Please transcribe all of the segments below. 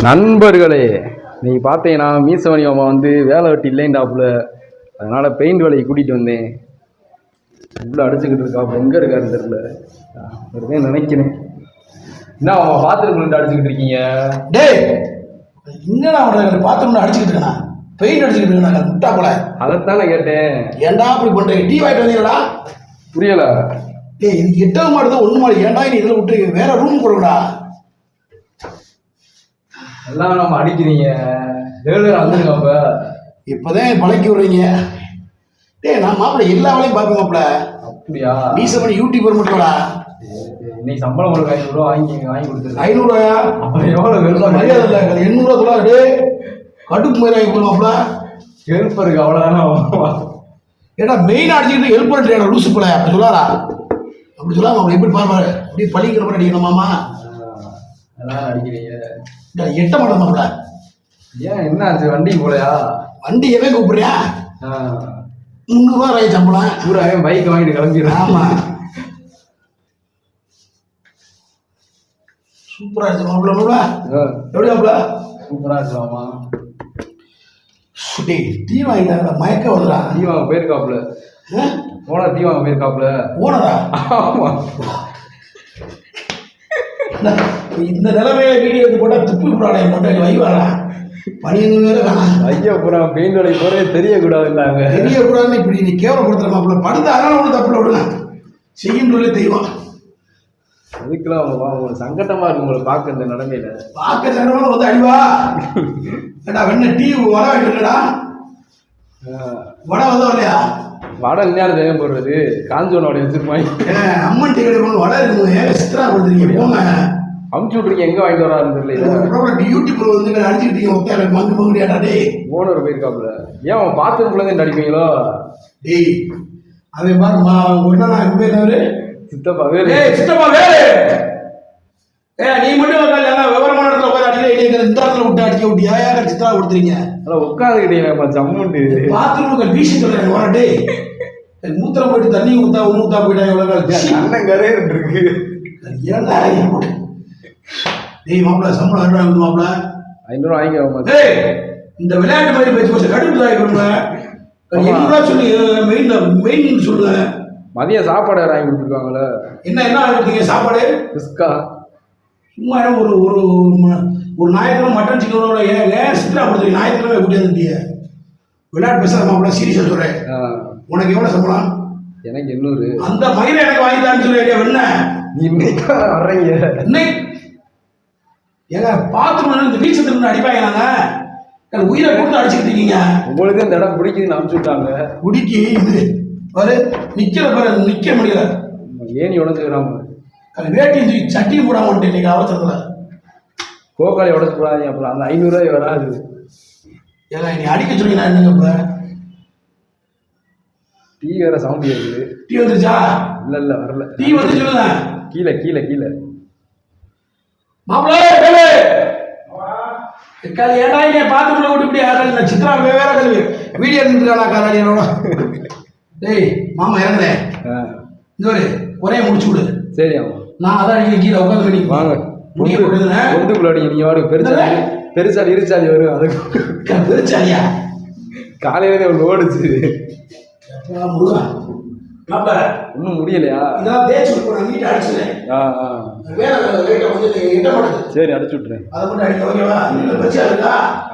நண்பர்களே, நீங்கள் பார்த்தீங்கன்னா மீசவணி மாமா வந்து வேலை வெட்டி இல்லைண்டாப்புல, அதனால் பெயிண்ட் வேலையை கூட்டிகிட்டு வந்தேன். உள்ளே அடிச்சுக்கிட்டு இருக்காப்புல, எங்கே இருக்காருன்னு தெரியல. ஒருதான் நினைக்கிறேன். என்ன அவன் பாத்ரூம் அடிச்சுக்கிட்டு இருக்கீங்க? டேய், என்னடா அவன் பாத்ரூம்ல அடிச்சுக்கிட்டு இருக்கானா? பெயிண்ட் அடிச்சுக்கிட்டு இருக்கானா? முட்டா போல. அதைத்தானே கேட்டேன். ஏன்டா அப்படி பண்ணுறீங்க? டீ வாங்கிட்டு வந்தீங்களா? புரியல. டேய், இது 8வது மாடு தான் 1 மாடு. ஏன்டா நீ இதில் விட்டுருக்கீங்க? வேற ரூம் கொடுங்கடா. எல்லாம் நம்ம அடிக்கிறீங்க. வந்துருங்க. அப்ப இப்போதான் பழக்கி விடுறீங்க. டேய், நான் மாப்பிள்ள எல்லா வேலையும் பார்ப்பேன் மாப்பிள்ள. அப்படியா? மீசவணி யூடியூபர் மட்டும்டா. இன்னைக்கு சம்பளம் உங்களுக்கு 500 ரூபா வாங்கி கொடுத்துருங்க. 500 ரூபாயா? அப்புறம் எவ்வளோ வெறும் மரியாதை இல்லை. 800 ரூபா தொழில். டே, கடுப்பு மாதிரி வாங்கி போகணும் மாப்பிள்ள. ஹெல்ப்பருக்கு அவ்வளோதானே. ஏடா மெயின் அடிச்சுக்கிட்டு ஹெல்ப் பண்ணுறேன் லூசு போல. அப்படி சொல்லாரா? அப்படி சொல்லாம அப்படி எப்படி பாருப்பாரு? அப்படியே பழிக்கிற மாதிரி அடிக்கணும் மாமா. அதான் அடிக்கிறீங்க. எட்ட மாட்டோம் மாப்பிள்ள. ஏன் என்ன ஆச்சு? வண்டிக்கு போலையா? வண்டி எவன் கூப்பிடுறியா? 300 ரூபா சம்பளம். பூராவே பைக் வாங்கிட்டு கிளம்பிடுறேன். ஆமா, சூப்பரா இருக்கு மாப்பிள்ள. எப்படி மாப்பிள்ள? சூப்பரா இருக்குமா? டீ வாங்கிட்டாங்க. மயக்க வருதுடா. டீ வாங்க போயிருக்காப்புல. ஓனர் டீ வாங்க போயிருக்காப்புல. ஓனரா? ஆமா. இந்த நிலைமையில வீடியோ எடுத்து போட்டா துப்பி விடாடா. மட்டும் வைவாடா. பணியங்க வேற வேணாம். ஐயா பூரா பெயிண்ட் வேலை போறே தெரியக்கூடாதுன்னாங்க. தெரியக்கூடாதுன்னு இப்படி நீ கேவலப்படுத்துற மாப்பிள்ள. படுத்து அதனால ஒன்றும் தப்புல விடுங்க. செய்யும்லே தெய்வம். அதுக்கெல்லாம் உங்களுக்கு சங்கட்டமா இருக்கு உங்களை பார்க்க. இந்த நிலைமையில பார்க்க சங்கடமா வந்து அடிவா. ஏடா வெண்ண டீ வடை வாங்கிட்டுடா. வடை வந்தோம் இல்லையா? வடை நேரம் தேவை போடுறது. காஞ்சோன வடை வச்சிருப்பாங்க. அம்மன் டீ கடை வடை இருக்குங்க. சித்ரா கொடுத்துருக்கீங்க. போங்க அமுச்சு விட்ருக்கீங்க. எங்க வாங்கிட்டு வராருன்னு தெரியல. யூடியூப்ல வந்து அடிச்சுக்கிட்டீங்க. உட்கார மங்கு மங்குடியாடா. டே, ஓனர் போயிருக்காப்புல. ஏன் அவன் பாத்ரூம்குள்ள இருந்து அடிப்பீங்களோ? டேய், அவன் பாருமா. நான் பேரு சித்தப்பா வேறு. சித்தப்பா வேறு. நீ மட்டும் விவரமான இடத்துல உட்காந்து அடிக்கல. இந்த இடத்துல விட்டு அடிக்க விட்டியா? யாரும் சித்தா கொடுத்துறீங்க. உட்காந்துக்கிட்டீங்க ஜம்முண்டு. பாத்ரூம் வீசி சொல்றேன். வரட்டே, மூத்திரம் போயிட்டு தண்ணி ஊத்தா போயிட்டாங்க. அண்ணன் கரே இருக்கு. ஏன்டா டேய் மாப்பிள்ள சம்பளம் 200 ரூபா மாப்பிள்ள. 500 ரூபா வாங்கிக்க. டேய், இந்த விளையாட்டு மாதிரி பேச்சு கொஞ்சம் கடுப்பு தான் இருக்கும்ல. 800 ரூபா சொல்லி மெயின் சொல்லுங்க. மதியம் சாப்பாடு வாங்கி கொடுத்துருக்காங்களே. என்ன வாங்கி கொடுத்தீங்க? சாப்பாடு பிஸ்கா. சும்மா ஒரு ஒரு ஒரு ஞாயிற்றுக்கிழமை மட்டன் சிக்கனோட ஏன் சித்ரா கொடுத்துருக்கீங்க? ஞாயிற்றுக்கிழமை கூட்டியாந்துட்டிய. விளையாட்டு பேசுற மாப்பிள்ள. சீரியஸா சொல்றேன். உனக்கு எவ்வளவு சம்பளம்? எனக்கு 800. அந்த மயிரை எனக்கு வாங்கிட்டான்னு சொல்லியா? வெண்ண இன்னைக்கு வர்றீங்க. இன்னைக்கு ஏங்க பாத்ரூம் இந்த வீச்சு திரும்ப அடிப்பாங்க. நாங்க உயிரை கொடுத்து அடிச்சுக்கிட்டு இருக்கீங்க. உங்களுக்கு இந்த இடம் பிடிக்குதுன்னு அனுப்பிச்சு விட்டாங்க. பிடிக்கி இது பாரு நிக்கிற பாரு. நிக்க முடியல. ஏனி உடஞ்சுக்கிறாங்க. வேட்டி சட்டி போடாம வந்துட்டு இன்னைக்கு அவசரத்துல. கோக்காளி உடச்சு போடாதீங்க. அப்புறம் அந்த 500 ரூபாய் வராது. ஏங்க நீ அடிக்க சொன்னீங்கன்னா என்னங்க? இப்ப டீ வேற சவுண்ட் இருக்குது. டீ வந்துருச்சா? இல்ல வரல. டீ வந்து சொல்லுங்க. கீழே மாப்பிள்ளை ஏடா இங்க பாத்ரூம்ல விட்டு இப்படி ஆகல. சித்ரா வேற கல்வி வீடியோ எடுத்துட்டானா காராடியோட. டேய் மாமா இறங்குறே. இந்த ஒரே முடிச்சு விடு. சரி ஆமா. நான் அதான் நீங்க கீழே உட்காந்து வேண்டி வாங்க. ஒன்றுக்குள்ள அடிங்க. நீங்க வாடு பெருசாலி இருச்சாலி வரும். அதுக்கு பெருசாலியா? காலையிலே ஒன்று ஓடுச்சு. இன்னும் முடியலையா? சரி அடிச்சு விட்டுறேன்.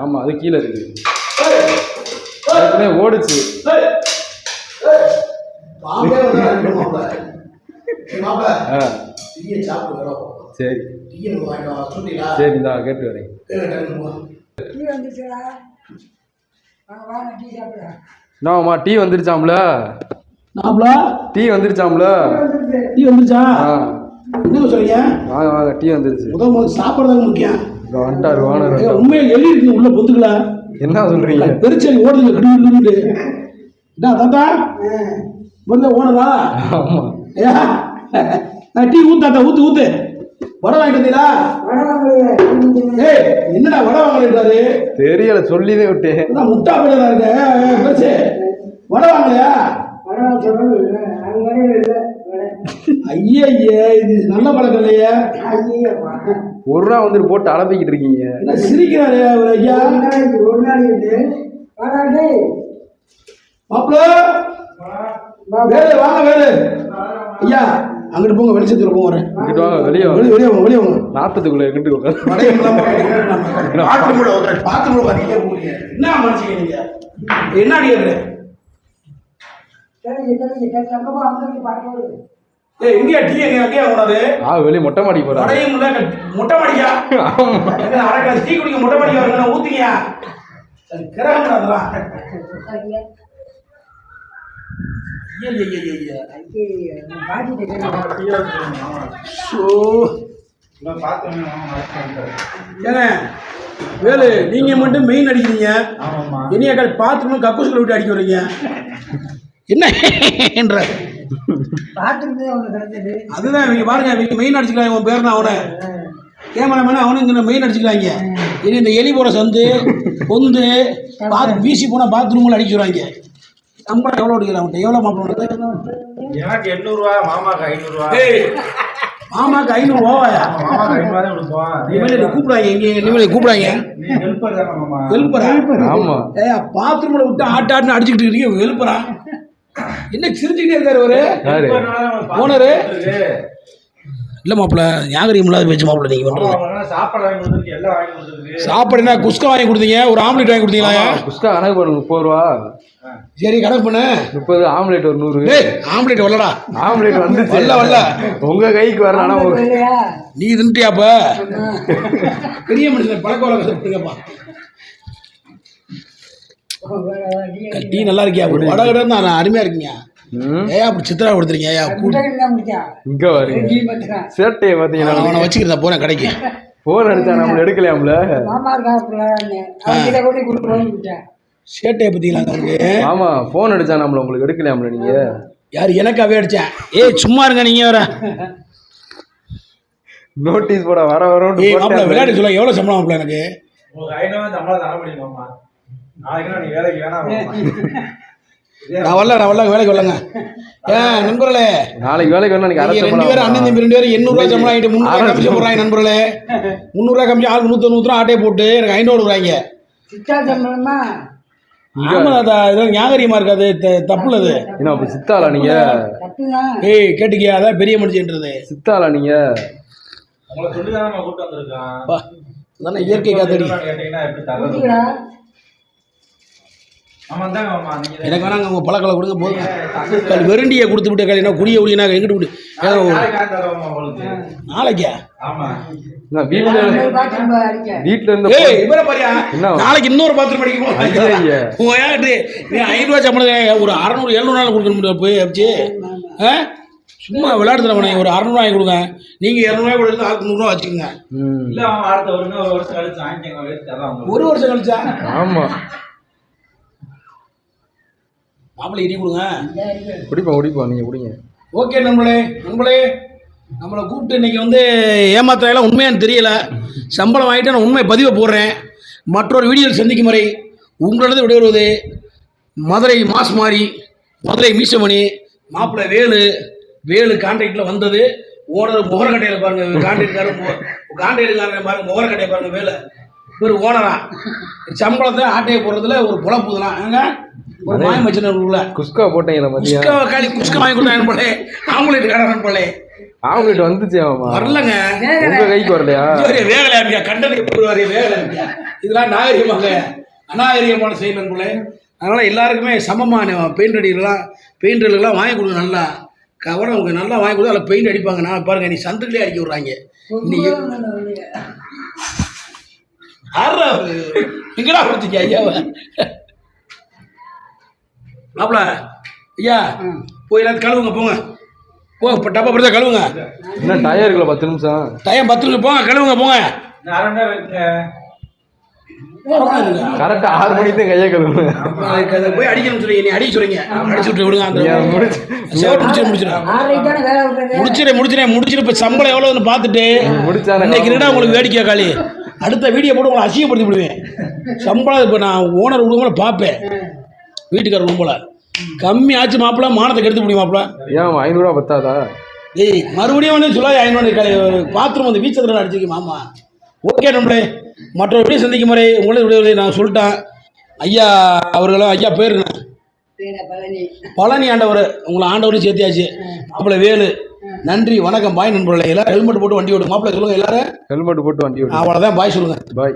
ஆமா அது கீழே இருக்கு. ஓடுச்சு. சரி சரி தான் கேட்டு வரேன். என்னம்மா டீ வந்துருச்சாம்ல? டீ வந்துருச்சாம்ல? டீ வந்துருச்சா? என்ன சொல்றீங்க? வாங்க டீ வந்துருச்சு. முதல்ல சாப்பிட்றது முக்கியம். வந்துட்டாரு ஓனர். உண்மையை எழுதி இருக்கு உள்ள பொந்துக்கல. என்ன சொல்றீங்க? பெருச்சல் ஓடுது கடுவிட்டு. என்ன தாத்தா வந்து ஓனரா? ஆமா. டீ ஊத்தாத்தா ஊத்து. வடை வாங்கிட்டு வந்தீங்களா? என்னடா வடை வாங்கலைன்றாரு? தெரியல சொல்லிதான் விட்டேன். முட்டா போயிடா இருக்கு. வடை வாங்கலையா? ஐயா இது நல்ல பழக்கம் இல்லையா? ஒரு நாள் வந்துட்டு போட்டு அலப்பிக்கிட்டு இருக்கீங்க. என்ன சிரிக்கிறாரு அவர் ஐயா? ஒரு நாளைக்கு மாப்பிள்ள வேலு வாங்க வேலு ஐயா, அங்கிட்டு போங்க, வெளிச்சத்துல போங்க. வரேன், இங்கிட்டு வாங்க, வெளியே வெளியே வெளியே வாங்க, வெளியே வாங்க. நாற்பதுக்குள்ள இருக்கிட்டு பாத்ரூம் என்ன மனுஷங்க நீங்க? என்ன கேட்குறேன்? எங்கேயா டீ எங்கேயா போனாரு? வெளியே மொட்டை மாடி போறாரு. மொட்டை மாடியா? அரை டீ குடிக்க மொட்டை மாடியா வருங்க, ஊத்திக்கியா கிரகம் அதெல்லாம். ஏங்க வேலு, நீங்க மட்டும் மெயின் அடிக்கிறீங்க, என்னையா பாத்ரூம் கக்கூசுக்குள்ள விட்டு அடிக்க வரீங்க என்ன என்ற? அதுதான் இவங்க பாருங்க, இவங்க மெயின் அடிச்சுக்கிறாங்க. உன் பேர் அவனை கேமராமேனா அவனுங்க மெயின் அடிச்சுக்கிறாங்க. இனி இந்த எலி போற சந்து பொந்து வீசி போனால் பாத்ரூமில் அடிச்சுடுவாங்க. சம்பளம் எவ்வளோ அடிக்கலாம்? அவன்கிட்ட எவ்வளோ மாப்பிள்ள? எனக்கு 800 ரூபா, மாமாக்கு 500 ரூபா. மாமாக்கு 500 ரூபாயா? கூப்பிடுவாங்க, இங்கே இனிமேல் கூப்பிடுவாங்க. ஹெல்ப்பரா? ஆமா. பாத்ரூம்ல விட்டு ஆட்டாட்டுன்னு அடிச்சுக்கிட்டு இருக்கீங்க, ஹெல்ப்பரா? என்ன சிரிச்சுக்கிட்டே இருக்காரு அவரு ஓனரு? இல்லை மாப்பிள்ள, ஞாபகம் இல்லாத பேச்சு மாப்பிள்ள. நீங்கள் பண்ணுறது சாப்பாடு என்ன? குஸ்கா வாங்கி கொடுத்தீங்க, ஒரு ஆம்லேட் வாங்கி கொடுத்தீங்களா? குஸ்கா கணக்கு பண்ணு, 30 ரூபா. சரி கணக்கு பண்ணு. 30, ஆம்லேட் ஒரு 100. ஆம்லேட் வரலடா. ஆம்லேட் வந்து வரல உங்க கைக்கு வரலாம். நீ தின்ட்டியாப்ப? பெரிய மனுஷன் பழக்க வழக்கப்பா. டீ நல்லா இருக்கியா? வடகடை தான் அருமையா இருக்கீங்க. ஏன் அப்படி சித்திரா கொடுத்துருங்க? இங்க வருங்க சேட்டையை பார்த்தீங்கன்னா அவனை வச்சுக்கிறதா போறேன் கடைக்கு. போன் அடிச்சா நம்மள எடுக்கலையாம்ல. சேட்டையை பத்திங்களா? ஆமா, போன் அடிச்சா நம்மள உங்களுக்கு எடுக்கலையாம்ல. நீங்க யாரு? எனக்கு அவே அடிச்சேன். ஏய் சும்மா இருங்க நீங்க. வர நோட்டீஸ் போட வர வரோம். விளையாட்டு சொல்ல எவ்வளவு சம்பளம் மாப்பிள்ள? எனக்கு நான் வரல வேலைக்கு வரலங்க. ஏன் நண்பர்களே, நாளைக்கு வேலைக்கு வரணும். நீங்க 2 பேரும் அண்ணன் தம்பி 2 பேரும் 800 ரூபாய் சம்பளம் ஆகிட்டு 300 கமிஷன் போடுறாங்க நண்பர்களே. 300 ரூபாய் கமிஷன், ஆளுக்கு 100 ரூபா ஆட்டையை போட்டு எனக்கு 500 கொடுக்குறாங்க. ஆமா தாத்தா, இதெல்லாம் ஞாபகமா இருக்காது, தப்புலது. என்ன அப்ப சித்தாளா நீங்க? ஏய் கேட்டுக்கியா? அதான் பெரிய மனுஷன்றது. சித்தாளா நீங்க? உங்களை சொல்லிதான் நம்ம கூட்டு வந்திருக்கோம். இயற்கை காத்தடி எனக்கு வேணாங்க. உங்க பழக்களை கொடுங்க போதும். வெருண்டியை கொடுத்து விட்டு என்ன குடிய குடினா எங்கிட்டு விட்டு நாளைக்கா? வீட்டுல இருந்து நாளைக்கு இன்னொரு பாத்ரூம் அடிக்கும். 500 ரூபாய் சம்பளம் ஒரு 600-700 நாள் கொடுக்க முடியாது போய் வச்சு. சும்மா விளையாடுற ஒரு 600 ரூபாய் கொடுங்க. நீங்க 200 ரூபாய் கொடுத்து ஆளுக்கு 100 ரூபா வச்சுக்கோங்க. ஒரு வருஷம் கழிச்சா? ஆமா. மாப்பிள்ளை இடி கொடுங்க. குடிப்போம் நீங்க குடிங்க. ஓகே நண்பர்களே, நம்மளை கூப்பிட்டு இன்னைக்கு வந்து ஏமாத்தாயெல்லாம் உண்மையானு தெரியல. சம்பளம் வாங்கிட்டு நான் உண்மை பதிவை போடுறேன். மற்றொரு வீடியோவில் சந்திக்கும் வரை உங்களது விடைபெறுவது மதுரை மாஸ் மாறி, மதுரை மீசமணி, மாப்பிள்ளை வேலு கான்ட்ராக்டில் வந்தது. ஓனர் முகரக்கட்டையில் பாருங்க, கான்ட்ராக்டுக்காரன் பாருங்க, முகரக்கட்டையை பாருங்க. வேலு இவர் ஓனரா? சம்பளத்தை ஆட்டையை போடுறதுல ஒரு பொழப்புதெல்லாம் ஏங்க. ஒரு மாயம் வச்சுருக்குள்ள குஸ்கா போட்டீங்களா? குஸ்கா வாங்கி கொடுத்தாங்க போலே. ஆம்லேட் கடை போலே. ஆம்லேட் வந்துச்சு. வரலங்க, உங்க கைக்கு வரலையா? வேகலையா இருக்கியா? கண்டது எப்படி வேகலை இருக்கியா? இதெல்லாம் நாகரிகமாக அநாகரிகமான செயல் போல. அதனால எல்லாருக்குமே சமமான பெயிண்டர்களுக்கெல்லாம் வாங்கி கொடுங்க. நல்லா கவனம் அவங்க நல்லா வாங்கி கொடுத்து அதில் பெயிண்ட் அடிப்பாங்க. நான் பாருங்க, நீ சந்துக்குள்ளே அடிக்க விட்றாங்க. இன்னைக்கு எங்கடா கொடுத்தீங்க ஐயாவை? மாப்பிள ஐயா போய் எல்லாத்தையும் கழுவுங்க, போங்க. இப்போ டப்பா படுத்தா கழுவுங்க. என்ன டயருக்குள்ள 10 நிமிஷம்? டயம் 10 நிமிஷம், போங்க கழுவுங்க போங்க. கரெக்டா 6 மணிக்கு தான் கையை கழுவுங்க. போய் அடிக்கணும்னு சொல்லி நீ அடிக்க சொல்றீங்க. அடிச்சு விட்டு விடுங்க. முடிச்சிரு. இப்போ சம்பளம் எவ்வளோன்னு பார்த்துட்டு இன்னைக்கு உங்களுக்கு வேடிக்கை காலி. அடுத்த வீடியோ போட்டு உங்களை அசிங்கப்படுத்தி விடுவேன். சம்பளம் இப்போ நான் ஓனர் விடுவோம்ல பார்ப்பேன். வீட்டுக்காரர் கும்பல கம்மி ஆச்சு மாப்பிள்ள, மானத்தை கெடுத்து முடியும் மாப்பிள்ள. ஏன் 500 ரூபா பத்தாதா? ஏய் மறுபடியும் வந்து ஜூலை 500 பாத்ரூம் வந்து வீச்சத்தில் அடிச்சிருக்கு மாமா. ஓகே நம்மளே மற்றொரு வீடியோ சந்திக்கும் முறை உங்களது விடுவதை நான் சொல்லிட்டேன். ஐயா அவர்களும் ஐயா பேர் என்ன? பழனி ஆண்டவர். உங்களை ஆண்டவரையும் சேர்த்தியாச்சு. மாப்பிள்ளை வேலு. நன்றி வணக்கம் பாய் நண்பர்களே. எல்லாரும் ஹெல்மெட் போட்டு வண்டி ஓடும். மாப்பிள்ளை சொல்லுங்க எல்லாரும் ஹெல்மெட் போட்டு வண்டி ஓட்டு. அவ்வளோதான் பாய் சொல்லுங்க. பாய்.